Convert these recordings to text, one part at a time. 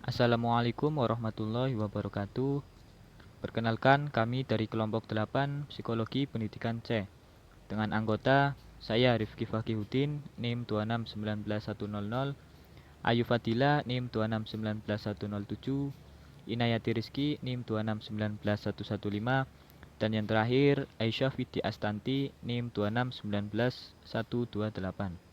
Assalamualaikum warahmatullahi wabarakatuh. Perkenalkan, kami dari kelompok 8 Psikologi Pendidikan C. Dengan anggota saya Rifki Fakihudin, NIM 2691100, Ayu Fadila, NIM 2691107, Inayati Rizki, NIM 2691115, dan yang terakhir Aisyah Fidi Astanti, NIM 2691128.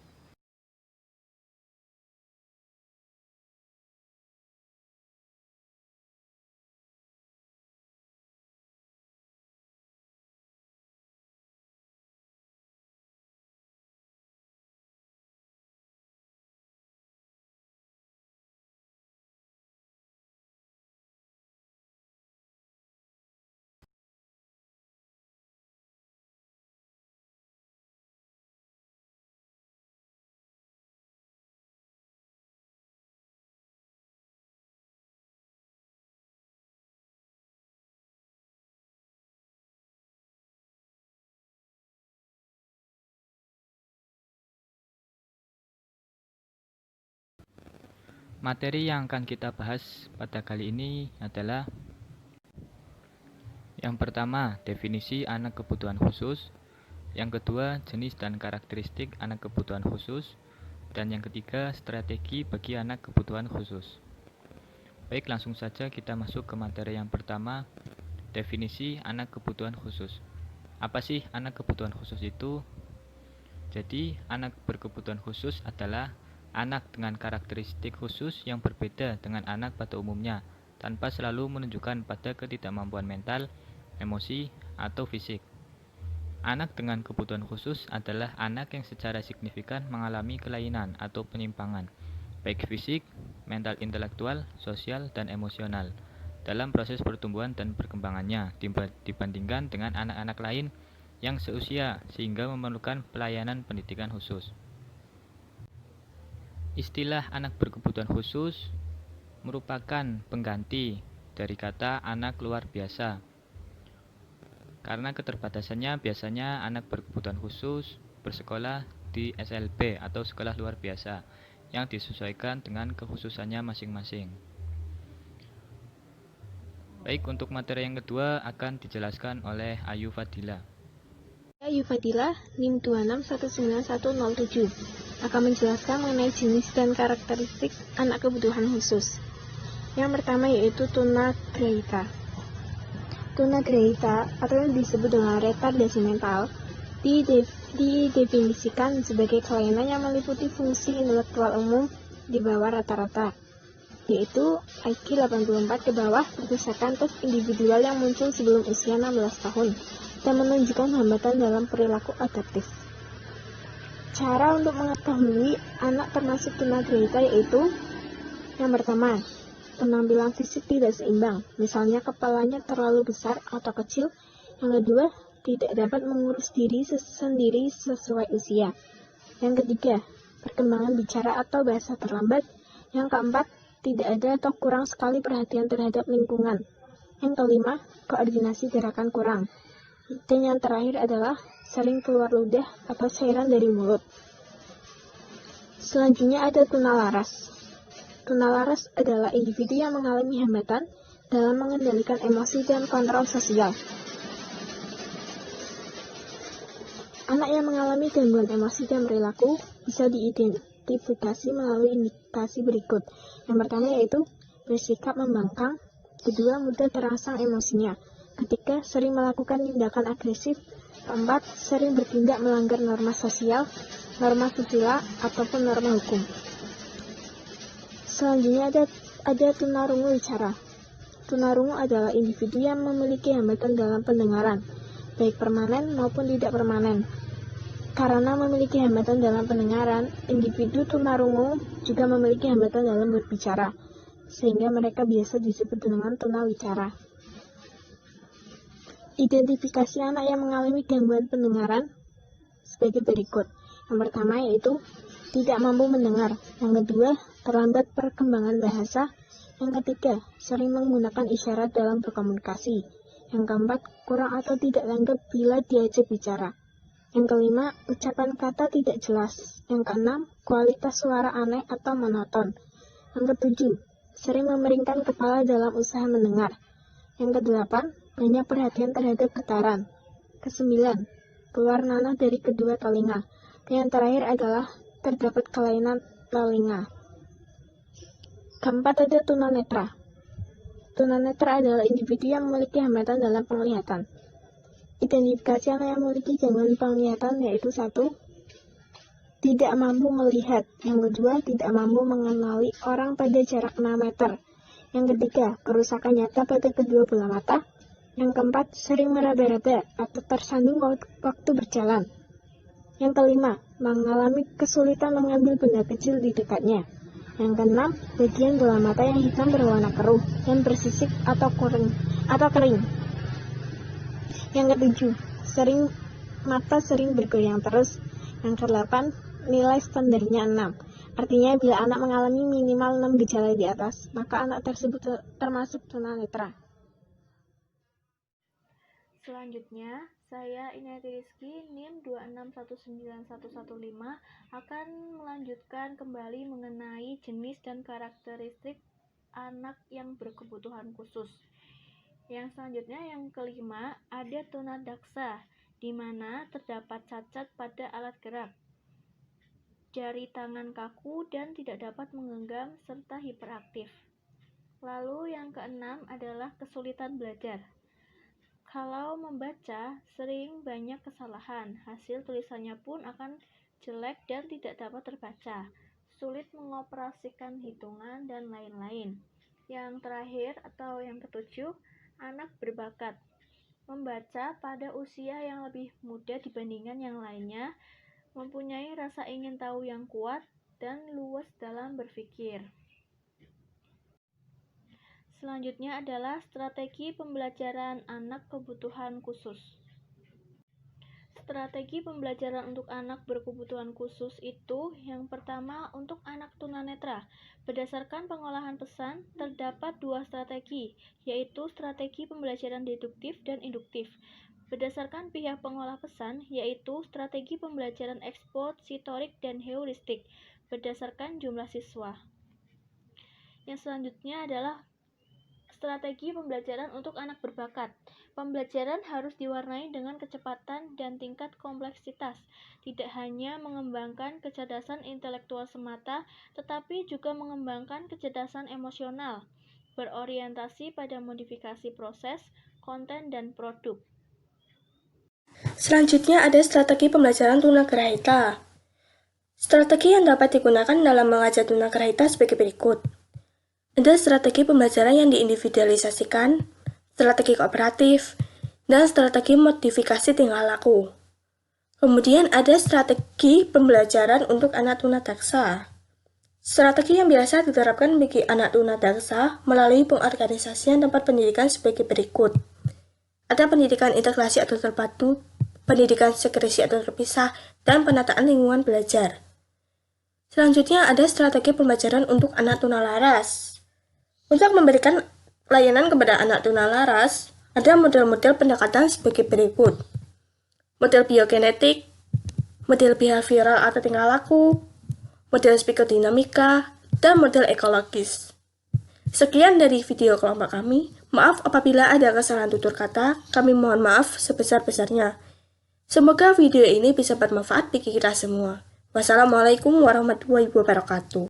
Materi yang akan kita bahas pada kali ini adalah yang pertama, definisi anak kebutuhan khusus. Yang kedua, jenis dan karakteristik anak kebutuhan khusus. Dan yang ketiga, strategi bagi anak kebutuhan khusus. Baik, langsung saja kita masuk ke materi yang pertama, definisi anak kebutuhan khusus. Apa sih anak kebutuhan khusus itu? Jadi, anak berkebutuhan khusus adalah anak dengan karakteristik khusus yang berbeda dengan anak pada umumnya, tanpa selalu menunjukkan pada ketidakmampuan mental, emosi, atau fisik. Anak dengan kebutuhan khusus adalah anak yang secara signifikan mengalami kelainan atau penyimpangan, baik fisik, mental, intelektual, sosial, dan emosional, dalam proses pertumbuhan dan perkembangannya dibandingkan dengan anak-anak lain yang seusia sehingga memerlukan pelayanan pendidikan khusus. Istilah anak berkebutuhan khusus merupakan pengganti dari kata anak luar biasa. Karena keterbatasannya, biasanya anak berkebutuhan khusus bersekolah di SLB atau sekolah luar biasa yang disesuaikan dengan kekhususannya masing-masing. Baik, untuk materi yang kedua akan dijelaskan oleh Ayu Fadila. Ayu Fadila, NIM 2619107, akan menjelaskan mengenai jenis dan karakteristik anak kebutuhan khusus. Yang pertama yaitu tunagrahita. Tunagrahita, atau yang disebut dengan retardasi mental, didefinisikan sebagai kelainan yang meliputi fungsi intelektual umum di bawah rata-rata, yaitu IQ 84 ke bawah berdasarkan tes individual yang muncul sebelum usia 16 tahun dan menunjukkan hambatan dalam perilaku adaptif. Cara untuk mengetahui anak termasuk tunagrahita yaitu: yang pertama, penampilan fisik tidak seimbang, misalnya kepalanya terlalu besar atau kecil. Yang kedua, tidak dapat mengurus diri sendiri sesuai usia. Yang ketiga, perkembangan bicara atau bahasa terlambat. Yang keempat, tidak ada atau kurang sekali perhatian terhadap lingkungan. Yang kelima, koordinasi gerakan kurang. Dan yang terakhir adalah sering keluar ludah atau cairan dari mulut. Selanjutnya ada tunalaras. Tunalaras adalah individu yang mengalami hambatan dalam mengendalikan emosi dan kontrol sosial. Anak yang mengalami gangguan emosi dan perilaku bisa diidentifikasi melalui indikasi berikut. Yang pertama yaitu bersikap membangkang. Kedua, mudah terangsang emosinya. Ketiga, sering melakukan tindakan agresif. Keempat, sering bertindak melanggar norma sosial, norma susila, ataupun norma hukum. Selanjutnya ada tunarungu wicara. Tunarungu adalah individu yang memiliki hambatan dalam pendengaran, baik permanen maupun tidak permanen. Karena memiliki hambatan dalam pendengaran, individu tunarungu juga memiliki hambatan dalam berbicara, sehingga mereka biasa disebut dengan tunawicara. Identifikasi anak yang mengalami gangguan pendengaran sebagai berikut. Yang pertama yaitu tidak mampu mendengar. Yang kedua, terlambat perkembangan bahasa. Yang ketiga, sering menggunakan isyarat dalam berkomunikasi. Yang keempat, kurang atau tidak tanggap bila diajak bicara. Yang kelima, ucapan kata tidak jelas. Yang keenam, kualitas suara aneh atau monoton. Yang ketujuh, sering memeringkan kepala dalam usaha mendengar. Yang ke-8, banyak perhatian terhadap getaran. Ke-9, keluar nanah dari kedua telinga. Dan yang terakhir adalah terdapat kelainan telinga. Keempat ada tunanetra. Tunanetra adalah individu yang memiliki hambatan dalam penglihatan. Identifikasi anak yang memiliki gangguan penglihatan yaitu 1. Tidak mampu melihat. Yang kedua, tidak mampu mengenali orang pada jarak 6 meter. Yang ketiga, kerusakan nyata pada kedua belah mata. Yang keempat, sering meraba-raba atau tersandung waktu berjalan. Yang kelima, mengalami kesulitan mengambil benda kecil di dekatnya. Yang keenam, bagian bola mata yang hitam berwarna keruh dan bersisik atau kering. Yang ketujuh, mata sering bergoyang terus. Yang kedelapan, nilai standarnya 6. Artinya bila anak mengalami minimal 6 gejala di atas, maka anak tersebut termasuk tunanetra. Selanjutnya, saya Inayati Rizky, NIM 2619115 akan melanjutkan kembali mengenai jenis dan karakteristik anak yang berkebutuhan khusus. Yang selanjutnya, yang kelima, ada tunadaksa, di mana terdapat cacat pada alat gerak, jari tangan kaku dan tidak dapat menggenggam serta hiperaktif. Lalu yang keenam adalah kesulitan belajar. Kalau membaca, sering banyak kesalahan, hasil tulisannya pun akan jelek dan tidak dapat terbaca, sulit mengoperasikan hitungan, dan lain-lain. Yang terakhir atau yang ketujuh, anak berbakat. Membaca pada usia yang lebih muda dibandingkan yang lainnya, mempunyai rasa ingin tahu yang kuat, dan luas dalam berpikir. Selanjutnya adalah strategi pembelajaran anak kebutuhan khusus. Strategi pembelajaran untuk anak berkebutuhan khusus itu yang pertama untuk anak tunanetra. Berdasarkan pengolahan pesan, terdapat 2 strategi, yaitu strategi pembelajaran deduktif dan induktif. Berdasarkan pihak pengolah pesan, yaitu strategi pembelajaran ekspositorik dan heuristik, berdasarkan jumlah siswa. Yang selanjutnya adalah strategi pembelajaran untuk anak berbakat. Pembelajaran harus diwarnai dengan kecepatan dan tingkat kompleksitas, tidak hanya mengembangkan kecerdasan intelektual semata, tetapi juga mengembangkan kecerdasan emosional, berorientasi pada modifikasi proses, konten, dan produk. Selanjutnya ada strategi pembelajaran tunagrahita. Strategi yang dapat digunakan dalam mengajar tunagrahita sebagai berikut. Ada strategi pembelajaran yang diindividualisasikan, strategi kooperatif, dan strategi modifikasi tingkah laku. Kemudian ada strategi pembelajaran untuk anak tunadaksa. Strategi yang biasa diterapkan bagi anak tunadaksa melalui pengorganisasian tempat pendidikan sebagai berikut. Ada pendidikan integrasi atau terpadu, pendidikan sekresi atau terpisah, dan penataan lingkungan belajar. Selanjutnya ada strategi pembelajaran untuk anak tunalaras. Untuk memberikan layanan kepada anak tunalaras, ada model-model pendekatan sebagai berikut. Model biogenetik, model behavioral atau tingkah laku, model psikodinamika, dan model ekologis. Sekian dari video kelompok kami. Maaf apabila ada kesalahan tutur kata, kami mohon maaf sebesar-besarnya. Semoga video ini bisa bermanfaat bagi kita semua. Wassalamualaikum warahmatullahi wabarakatuh.